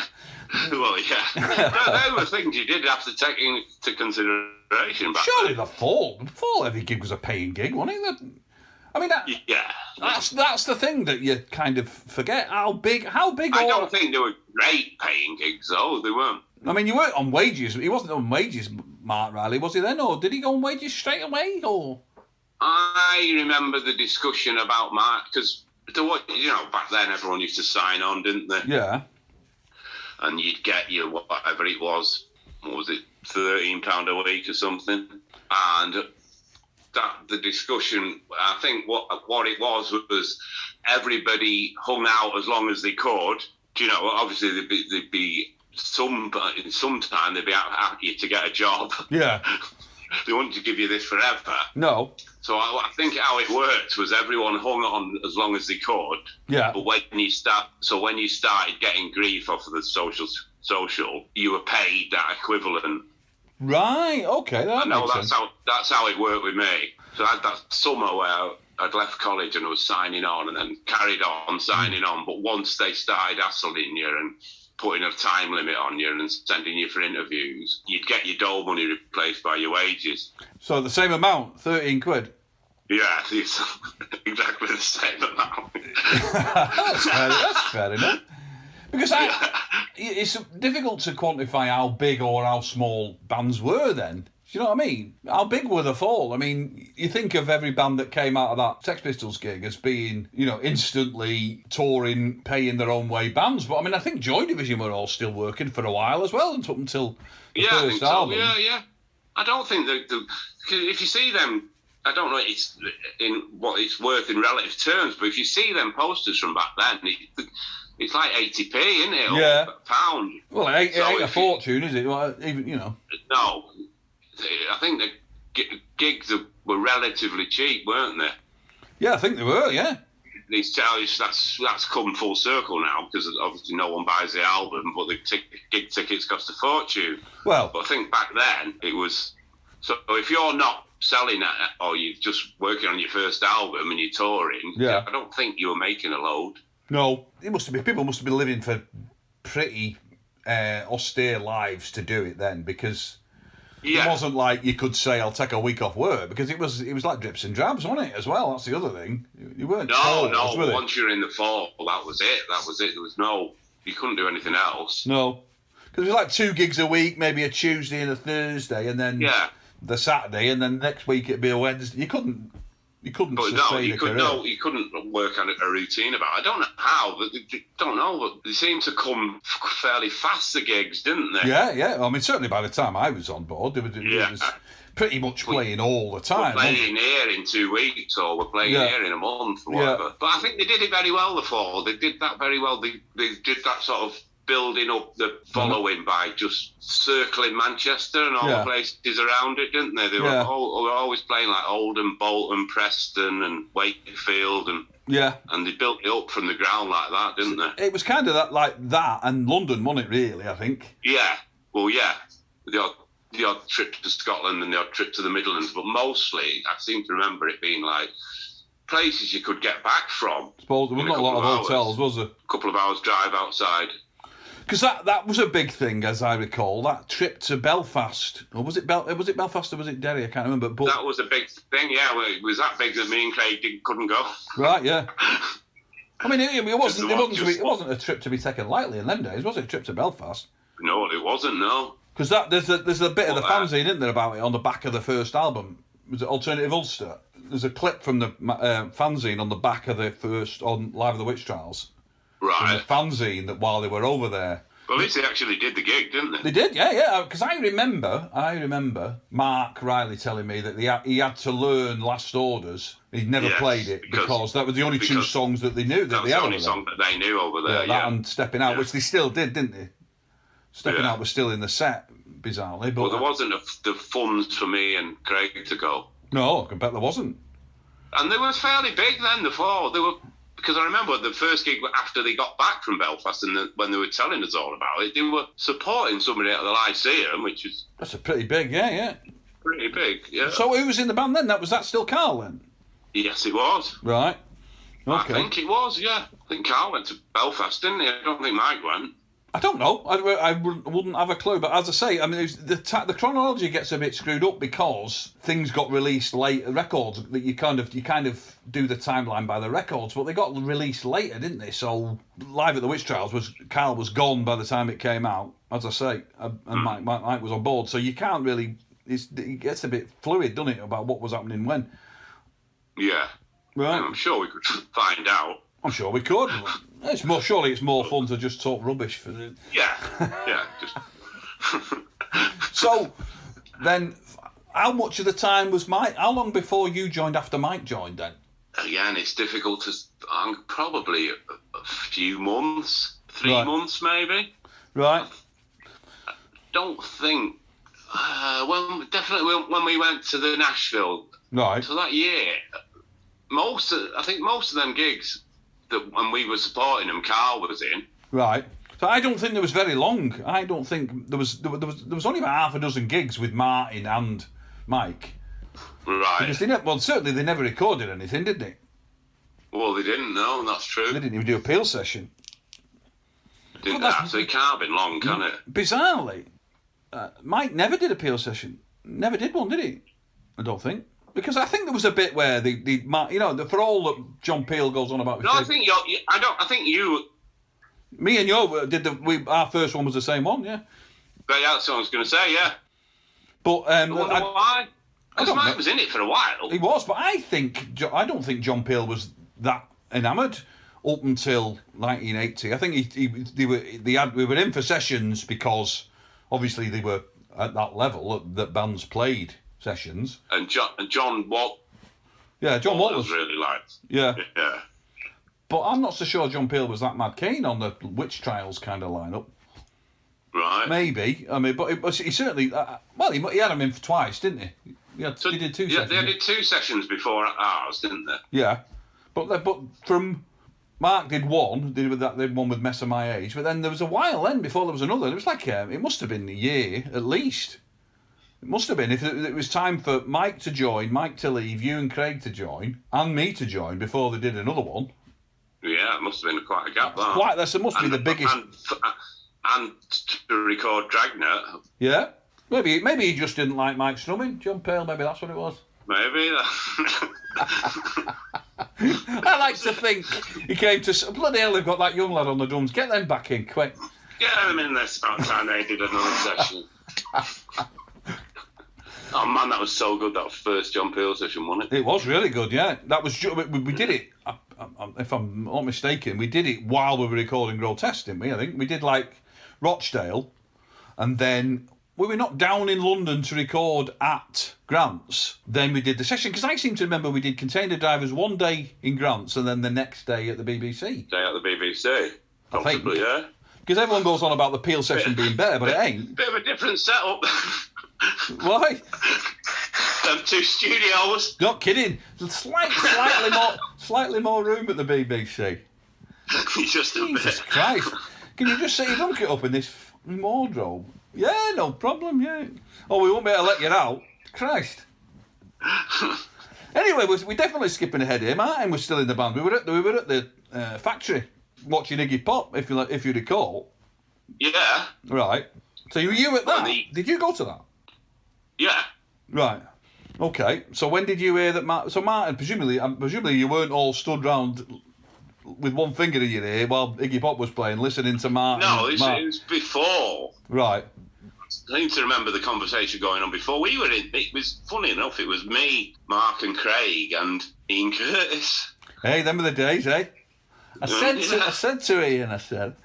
Well, yeah. There were things you did have to take into consideration back Surely then. the Fall every gig was a paying gig, wasn't it? I mean, that's the thing that you kind of forget. How big? I don't think they were great paying gigs, though. They weren't. I mean, you weren't on wages. He wasn't on wages, Mark Riley, was he then? Or did he go on wages straight away? Or I remember the discussion about Mark, because back then everyone used to sign on, didn't they? Yeah. And you'd get your whatever it was. What was it? £13 a week or something. And that the discussion, I think what it was everybody hung out as long as they could. Obviously there'd be some time they'd be happy to get a job. Yeah. They wanted to give you this forever. No. So I think how it worked was everyone hung on as long as they could. Yeah. But when you started getting grief off of the social, you were paid that equivalent. Right. Okay. That's how it worked with me. So I had that summer where I'd left college and I was signing on, and then carried on signing on. But once they started hassling you and putting a time limit on you and sending you for interviews, you'd get your dole money replaced by your wages. So the same amount, 13 quid? Yeah, it's exactly the same amount. That's fair enough. Because it's difficult to quantify how big or how small bands were then. Do you know what I mean? How big were the Fall? I mean, you think of every band that came out of that Sex Pistols gig as being, instantly touring, paying their own way bands. But I mean, I think Joy Division were all still working for a while as well, until the first album. So. Yeah. I don't think if you see them, I don't know it's in what it's worth in relative terms, but if you see them posters from back then, it's like 80p, isn't it? Yeah. Or a pound. Well, it ain't a fortune, is it? Well, even, No. I think the gigs were relatively cheap, weren't they? Yeah, I think they were, yeah. These charges, that's come full circle now, because obviously no one buys the album, but the gig tickets cost a fortune. Well, but I think back then it was... So if you're not selling it, or you're just working on your first album and you're touring, yeah. I don't think you were making a load. No, people must have been living for pretty austere lives to do it then, because... Yeah. It wasn't like you could say, I'll take a week off work, because it was like drips and drabs, wasn't it, as well? That's the other thing. You weren't told, once you're in the Fall, that was it. There was no you couldn't do anything else. No. Because it was like 2 gigs a week, maybe a Tuesday and a Thursday, and then the Saturday, and then next week it'd be a Wednesday. You couldn't sustain a career. No, you couldn't work on a routine about it. I don't know how, but they seemed to come fairly fast, the gigs, didn't they? Yeah. I mean, certainly by the time I was on board, it was pretty much playing all the time. We're playing here in 2 weeks, or we're playing here in a month, or whatever. Yeah. But I think they did it very well, the Fall. They did that very well. They did that sort of building up the following by just circling Manchester and all the places around it, didn't they? They were always playing like Oldham, Bolton, Preston and Wakefield, and they built it up from the ground like that, didn't they? It was kind of like that and London, wasn't it, really, I think? Yeah. Well, yeah. The odd trip to Scotland and the odd trip to the Midlands, but mostly I seem to remember it being like places you could get back from. I suppose there was not a lot of hotels, was there? A couple of hours drive outside. Because that was a big thing, as I recall, that trip to Belfast. Or was it Belfast or was it Derry? I can't remember. But that was a big thing, yeah. Well, it was that big that me and Craig couldn't go. Right, yeah. I mean, it wasn't a trip to be taken lightly in them days, was it? A trip to Belfast? No, it wasn't, no. Because there's a bit of the fanzine, isn't there, about it on the back of the first album? Was it Alternative Ulster? There's a clip from the fanzine on the back of the first, on Live of the Witch Trials. Right. From the fanzine that while they were over there. Well, at least they actually did the gig, didn't they? They did, yeah. Because I remember Mark Riley telling me that he had to learn Last Orders. He'd never played it because that was the only 2 songs that they knew. That was the only song that they knew over there. That and Stepping Out, which they still did, didn't they? Stepping Out was still in the set, bizarrely. But there wasn't the funds for me and Craig to go. No, I bet there wasn't. And they were fairly big then, the Fall. They were. Because I remember the first gig after they got back from Belfast and when they were telling us all about it, they were supporting somebody at the Lyceum, which is... That's a pretty big, yeah. Pretty big, yeah. So who was in the band then? Was that still Carl then? Yes, it was. Right. Okay. I think it was, yeah. I think Carl went to Belfast, didn't he? I don't think Mike went. I don't know. I wouldn't have a clue. But as I say, I mean, the chronology gets a bit screwed up because things got released late. Records that you kind of do the timeline by the records, but they got released later, didn't they? So Live at the Witch Trials Carl was gone by the time it came out. As I say, and Mike was on board. So you can't really. It gets a bit fluid, doesn't it, about what was happening when? Yeah. Right. I'm sure we could find out. I'm sure we could. Surely it's more fun to just talk rubbish for the... Yeah. Just. So, then, how much of the time was Mike? How long before you joined after Mike joined then? Again, it's difficult to... probably a few months, 3 months maybe. Right. I don't think... when we went to the Nashville. Right. So that year, most of them gigs... when we were supporting him, Carl was in. Right. So I don't think there was very long. I don't think there was only about half a dozen gigs with Martin and Mike. Right. Because certainly they never recorded anything, did they? Well, they didn't. No, that's true. They didn't even do a Peel session. So it can't have been long, can it? Bizarrely, Mike never did a Peel session. Never did one, did he? I don't think. Because I think there was a bit where for all that John Peel goes on about. No, I think you. Me and you did our first one was the same one, yeah. But yeah, that's what I was going to say, yeah. But I wonder why. Because Mike was in it for a while. He was, but I don't think John Peel was that enamoured up until 1980. I think we were in for sessions because obviously they were at that level that bands played sessions. And John Watt. Yeah, John Watt was really liked. Yeah. Yeah. But I'm not so sure John Peel was that mad keen on the Witch Trials kind of lineup. Right. Maybe. I mean, but he certainly... he had him in for twice, didn't he? He did 2 sessions. They did 2 sessions before ours, didn't they? Yeah. But from... Mark did one. Did one with Mess of My Age. But then there was a while then before there was another. It was like... it must have been a year, at least. It must have been. If it was time for Mike to join, Mike to leave, you and Craig to join, and me to join before they did another one. Yeah, it must have been quite a gap. That must be the biggest. And to record Dragnet. Yeah, maybe he just didn't like Mike strumming. John Pale, maybe that's what it was. Maybe. I like to think he came to... Bloody hell, they've got that young lad on the drums. Get them back in, quick. Get them in there, about time they did another session. Oh, man, that was so good, that first John Peel session, wasn't it? It was really good, yeah. That was... We did it, if I'm not mistaken, we did it while we were recording Grotesque, didn't we? I think we did, like, Rochdale, and then... We were not down in London to record at Grant's. Then we did the session, because I seem to remember we did Container Drivers one day in Grant's and then the next day at the BBC. Day at the BBC, possibly, yeah. Because everyone goes on about the Peel session being better, but it ain't. Bit of a different setup. Why? Them two studios. Not kidding. Slightly more room at the BBC. Just a Jesus bit. Christ. Can you just say you dunk it up in this wardrobe? Yeah, no problem, yeah. Oh, we won't be able to let you out. Christ. Anyway, we're definitely skipping ahead here. Martin was still in the band. We were at the factory watching Iggy Pop, if you recall. Yeah. Right. So were you at that? Did you go to that? Yeah. Right. Okay. So when did you hear that Martin, presumably you weren't all stood round with one finger in your ear while Iggy Pop was playing, listening to Martin. No, it was before. Right. I need to remember the conversation going on before. We were in. It was funny enough. It was me, Mark, and Craig, and Ian Curtis. Hey, them are the days, eh? I said to Ian, I said.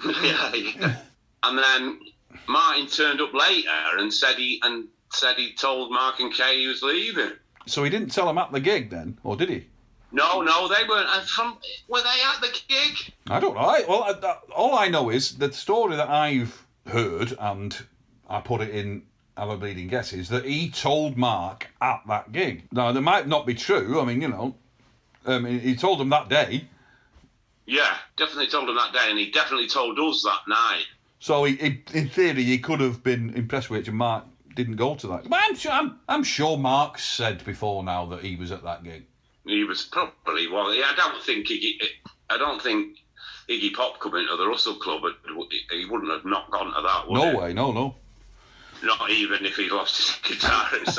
Yeah. And then Martin turned up later and said he told Mark and Kay he was leaving. So he didn't tell them at the gig then, or did he? No, they weren't. Were they at the gig? I don't know. All I know is the story that I've heard, and I put it in Our Bleeding Guesses, that he told Mark at that gig. Now, that might not be true. I mean, he told them that day. Yeah, definitely told him that day, and he definitely told us that night. So, in theory, he could have been impressed with it, and Mark didn't go to that. But I'm sure Mark said before now that he was at that gig. He was probably I don't think Iggy Pop coming to the Russell Club, he wouldn't have not gone to that. Would No he? way, no. Not even if he lost his guitarist.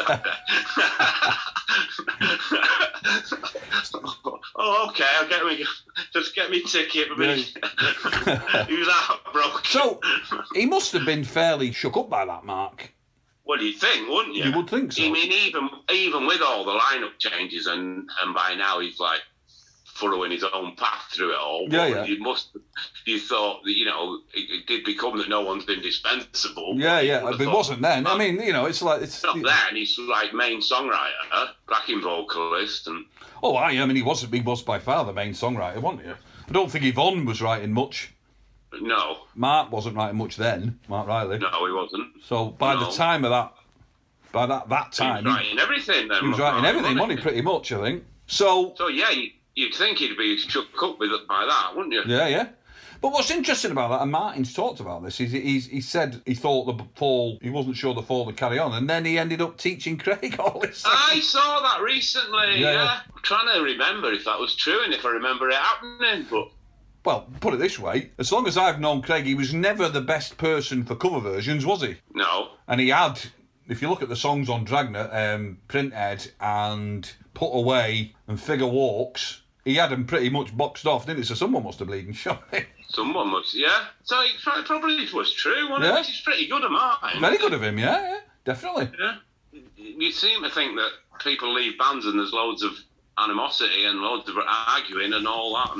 Oh, okay. Just get me ticket. He was heartbroken. So he must have been fairly shook up by that, Mark. Well, you'd think, wouldn't you? You would think so. I mean, even with all the lineup changes, and by now he's like following his own path through it all. Yeah. You thought that it did become that no one's indispensable. Yeah. But it wasn't then. I mean, it's like it's not then. He's like main songwriter, backing vocalist, and. Oh, I mean, he was by far the main songwriter, wasn't he? I don't think Yvonne was writing much. No. Mark wasn't writing much then, Mark Riley. No, he wasn't. So by the time of that, time... He was writing everything then. He was writing everything, wasn't he, pretty much, I think. So yeah, you'd think he'd be shook up by that, wouldn't you? Yeah. But what's interesting about that, and Martin's talked about this, is he said he thought the Fall, he wasn't sure the Fall would carry on, and then he ended up teaching Craig all this stuff. I saw that recently, yeah. I'm trying to remember if that was true and if I remember it happening, but... Well, put it this way, as long as I've known Craig, he was never the best person for cover versions, was he? No. And he had, if you look at the songs on Dragnet, Printhead and Put Away and Figure Walks, he had them pretty much boxed off, didn't he? So someone must have bleeding shot him. Someone must, yeah. So it probably was true, wasn't it? Which is pretty good of mine. Very good of him, yeah, definitely. Yeah. You seem to think that people leave bands and there's loads of animosity and loads of arguing and all that.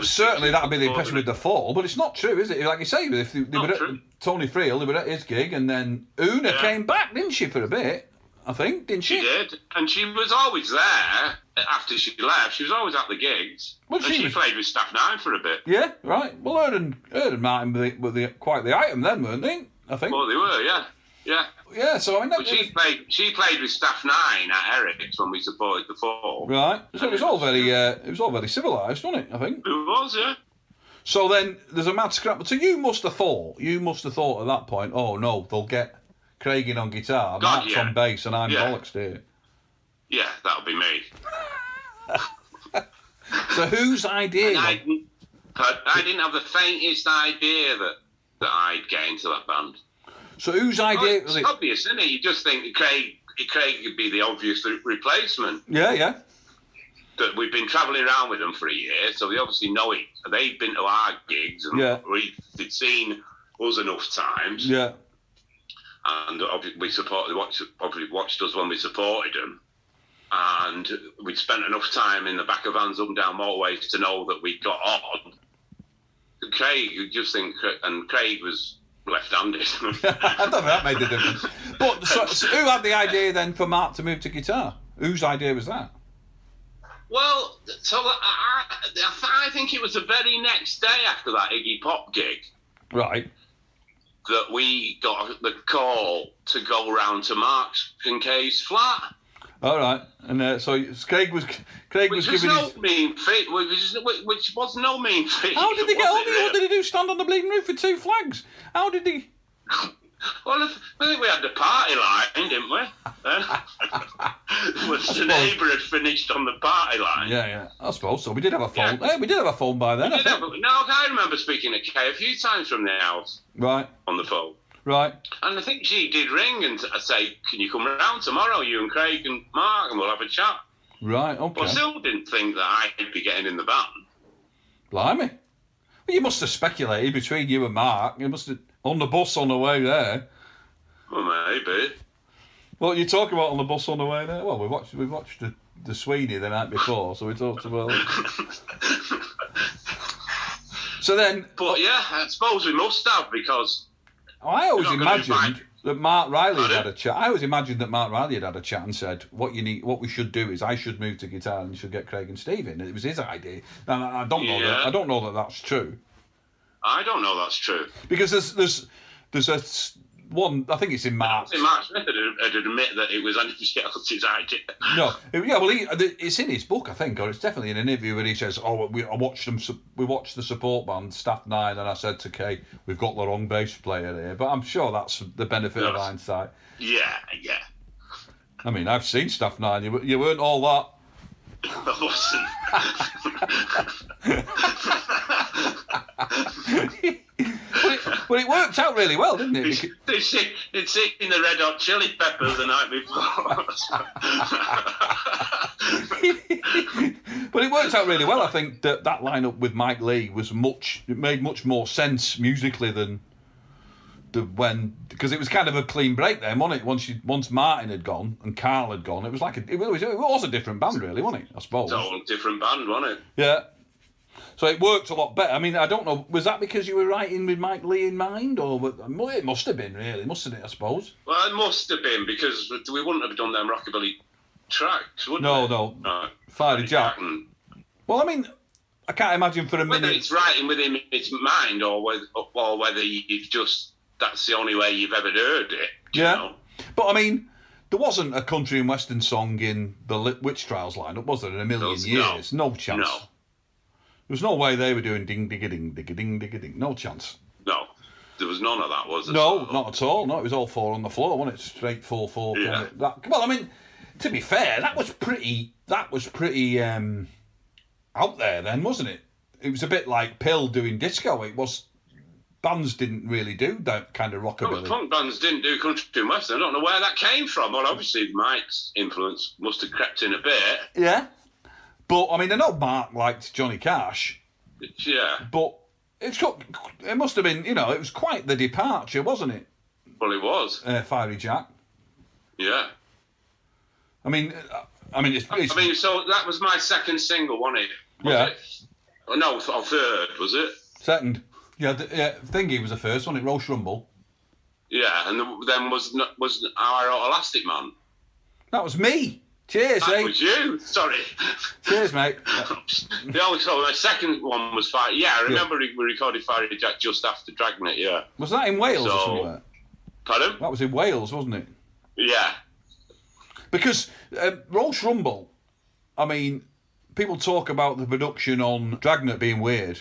Certainly that'd be the impression with the Fall, but it's not true, is it? Like you say, if they were at Tony Friel, they were at his gig, and then Una came back, didn't she, for a bit? I think, didn't she? She did, and she was always there after she left. She was always at the gigs. Well, she played with Staff 9 for a bit. Yeah, right. Well, her and Martin were quite the item then, weren't they? I think. Well, they were, yeah. Yeah, so I mean, she played with Staff 9 at Eric's when we supported the Fall. Right. So it was all very civilised, wasn't it? I think. It was, yeah. So then there's a mad scrap. So you must have thought at that point, oh no, they'll get Craig in on guitar, Mark's on bass, and I'm bollocks here. Yeah, that'll be me. So whose idea? I didn't have the faintest idea that I'd get into that band. So whose idea? It's obvious, isn't it? You just think Craig could be the obvious replacement. Yeah. that we've been travelling around with them for a year, so we obviously know it. They've been to our gigs, and they'd seen us enough times. Yeah. And obviously watched us when we supported them. And we'd spent enough time in the back of vans up and down motorways to know that we got on. Craig, you just think, and Craig was left-handed. I don't know if that made a difference. But so who had the idea then for Mark to move to guitar? Whose idea was that? Well, so I think it was the very next day after that Iggy Pop gig. Right. That we got the call to go round to Mark's and Kay's flat. All right, and so Craig was giving his... mean feat, which was no mean feat. How did they get on? What did he do? Stand on the bleeding roof with 2 flags? How did he? Well, I think we had the party line, didn't we? The neighbour had finished on the party line. Yeah, I suppose so. We did have a phone. Yeah. Hey, we did have a phone by then. I remember speaking to Kay a few times from the house. Right. On the phone. Right. And I think she did ring and say, "Can you come round tomorrow, you and Craig and Mark, and we'll have a chat." Right, okay. But I still didn't think that I'd be getting in the band. Blimey. Well, you must have speculated between you and Mark. You must have, on the bus on the way there. Well, maybe. What are you talking about on the bus on the way there? Well, we watched the Sweeney the night before, so we talked about... So then... But yeah, I suppose we must have, because... I always imagined that Mark Riley had a chat. I always imagined that Mark Riley had a chat and said, what we should do is I should move to guitar and you should get Craig and Steve in. It was his idea. And I don't know that that's true. I don't know that's true. Because there's a one, I think it's in Mark. Mark Smith would admit that it was anybody else's idea. No, it's in his book, I think, or it's definitely in an interview where he says, we watched the support band, Staff 9, and I said to Kay, we've got the wrong bass player here. But I'm sure that's the benefit of hindsight. Yeah. I mean, I've seen Staff 9, you weren't all that. I wasn't. But it worked out really well, didn't it? They'd seen the Red Hot Chili Peppers the night before. But it worked out really well. I think that lineup with Mike Lee made much more sense musically than because it was kind of a clean break then, wasn't it? Once Martin had gone and Carl had gone, it was like it was a different band, really, wasn't it? I suppose. It's a different band, wasn't it? Yeah. So it worked a lot better. I mean, I don't know, was that because you were writing with Mike Lee in mind, or it must have been, really, mustn't it? I suppose. Well, it must have been, because we wouldn't have done them rockabilly tracks, would we? No. Fiery Jack. Well, I mean, I can't imagine for a minute. Whether it's writing with him in its mind, or whether you've just, that's the only way you've ever heard it. Yeah. You know? But I mean, there wasn't a country and western song in the Witch Trials lineup, was there, in a million years? No chance. No. There was no way they were doing ding digga ding digga ding digga ding. No chance. No, there was none of that, was there? No, not at all. No, it was all 4 on the floor, wasn't it? Straight 4/4. Yeah. Well, I mean, to be fair, that was pretty out there then, wasn't it? It was a bit like Pill doing disco. It was. Bands didn't really do that kind of rockabilly. Well, punk bands didn't do country and western. I don't know where that came from. Well, obviously Mike's influence must have crept in a bit. Yeah. But, I mean, I know Mark liked Johnny Cash. Yeah. But it must have been, it was quite the departure, wasn't it? Well, it was. Fiery Jack. Yeah. I mean, so that was my second single, wasn't it? Was it? Oh, no, third, was it? Second. Yeah, Thingy was the first, wasn't it? Roche Rumble. Yeah, and then was Our Elastic Man. That was me. Cheers, That was you. Sorry. Cheers, mate. My second one was Fire. Yeah, I remember we recorded Fire Jack just after Dragnet. Yeah. Was that in Wales or somewhere? Pardon? That was in Wales, wasn't it? Yeah. Because Roche Rumble, I mean, people talk about the production on Dragnet being weird.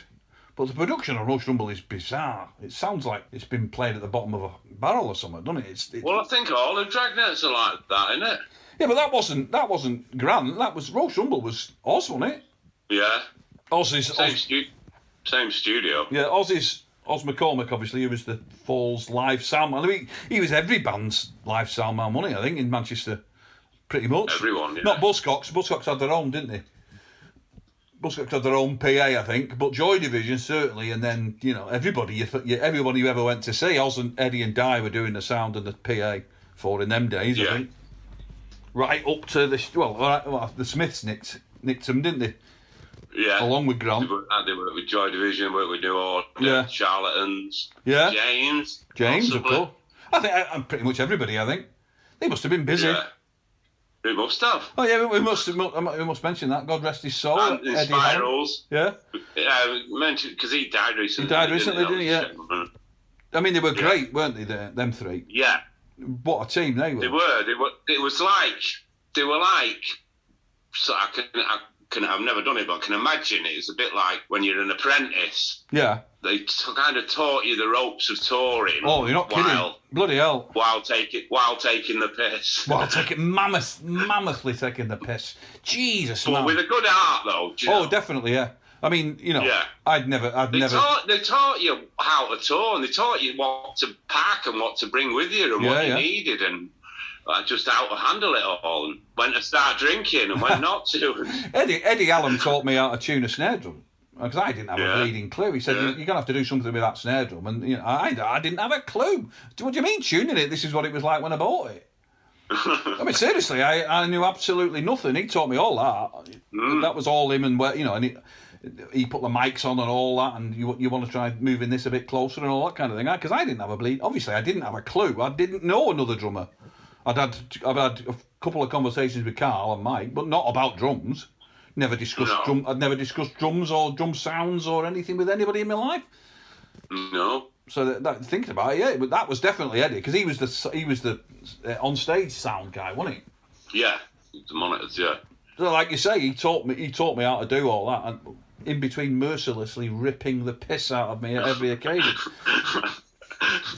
But the production on Roche Rumble is bizarre. It sounds like it's been played at the bottom of a barrel or something, doesn't it? Well, I think all the Dragnets are like that, isn't it? Yeah, but that wasn't Grant. That was Roche Rumble was Oz, wasn't it? Yeah. Oz's same studio. Yeah, Oz McCormick, obviously, he was the Falls live sound man. I mean, he was every band's live sound man, wasn't he? I think in Manchester, pretty much. Everyone. Yeah. Not Buzzcocks. Buzzcocks had their own, didn't they? Buzzcocks have their own PA, I think, but Joy Division certainly, and then everybody you ever went to see, Oz and Eddie and Di were doing the sound and the PA for in them days, I think. Right up to the Smiths nicked them, didn't they? Yeah. Along with Grant. They worked with Joy Division, worked with New Order, Charlatans, James, of course. I think I'm pretty much everybody. I think they must have been busy. Yeah. They must have. Oh yeah, we must mention that. God rest his soul. And Eddie Spirals. Yeah. Mentioned because he died recently. Didn't he? Yeah. I mean, they were great, weren't they? Them three. Yeah. What a team they were. They were. It was like they were like. So I've never done it, but I can imagine it. It's a bit like when you're an apprentice. Yeah. They kind of taught you the ropes of touring. Oh, you're not kidding. Bloody hell. While taking the piss. While taking mammothly taking the piss. Jesus, but man. with a good heart, though. Oh, definitely, yeah. I mean, I'd never. They taught you how to tour, and they taught you what to pack and what to bring with you and what you needed, and just how to handle it all, and when to start drinking and when not to. Eddie Allen taught me how to tune a snare drum. Because I didn't have a bleeding clue. He said, you're going to have to do something with that snare drum. And I didn't have a clue. What do you mean tuning it? This is what it was like when I bought it. I mean, seriously, I knew absolutely nothing. He taught me all that. That was all him, and and he put the mics on and all that, and you want to try moving this a bit closer and all that kind of thing. Because I didn't have a bleed. Obviously, I didn't have a clue. I didn't know another drummer. I've had a couple of conversations with Carl and Mike, but not about drums. Never discussed I'd never discussed drums or drum sounds or anything with anybody in my life. No. So thinking about it, but that was definitely Eddie, because he was the on stage sound guy, wasn't he? Yeah, the monitors. Yeah. So like you say, he taught me how to do all that, and in between mercilessly ripping the piss out of me at every occasion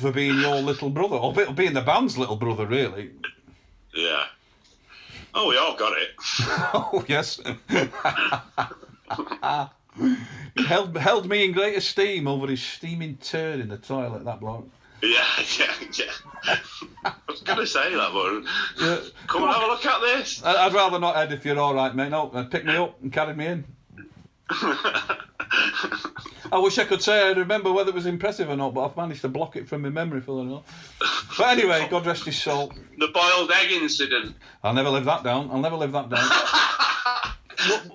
for being your little brother, or being the band's little brother, really. Yeah. Oh, we all got it. Oh, yes. He held me in great esteem over his steaming turd in the toilet, that bloke. Yeah. I was going to say that, but come and have a look at this. I'd rather not, Ed, if you're all right, mate. No, pick me up and carry me in. I wish I could say I remember whether it was impressive or not, but I've managed to block it from my memory for a while. But anyway, God rest his soul. The boiled egg incident. I'll never live that down.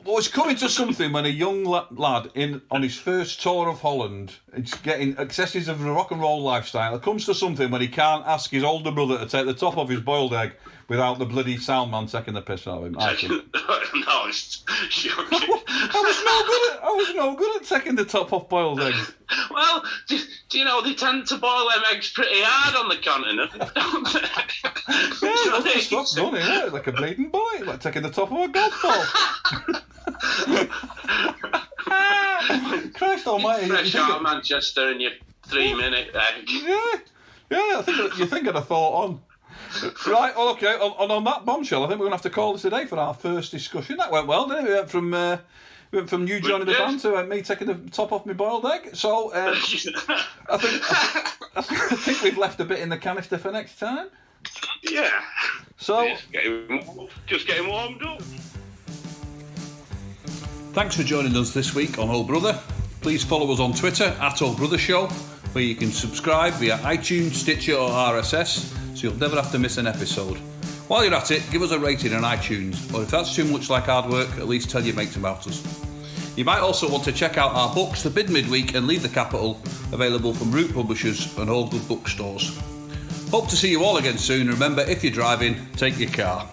Was coming to something when a young lad on his first tour of Holland, it's getting excesses of the rock and roll lifestyle. It comes to something when he can't ask his older brother to take the top off his boiled egg without the bloody sound man taking the piss out of him. No, it's shocking. I was no good at taking the top off boiled eggs. Well, do you know they tend to boil them eggs pretty hard on the continent, don't they? Yeah, that's funny, yeah. Like a bleeding boy, like taking the top of a golf ball. Christ almighty. Fresh out of Manchester and your 3-minute egg. Yeah, I think you think I'd have thought on. Right, well, okay, on that bombshell, I think we're going to have to call it a day for our first discussion. That went well, didn't it? We went from you joining the band to me taking the top off my boiled egg. So I think we've left a bit in the canister for next time. Yeah. So just getting warmed up. Thanks for joining us this week on Oh Brother. Please follow us on Twitter @OhBrotherShow, where you can subscribe via iTunes, Stitcher or RSS, so you'll never have to miss an episode. While you're at it, give us a rating on iTunes, or if that's too much like hard work, at least tell your mates about us. You might also want to check out our books, The Bid Midweek and Leave the Capital, available from Root Publishers and all good bookstores. Hope to see you all again soon. Remember, if you're driving, take your car.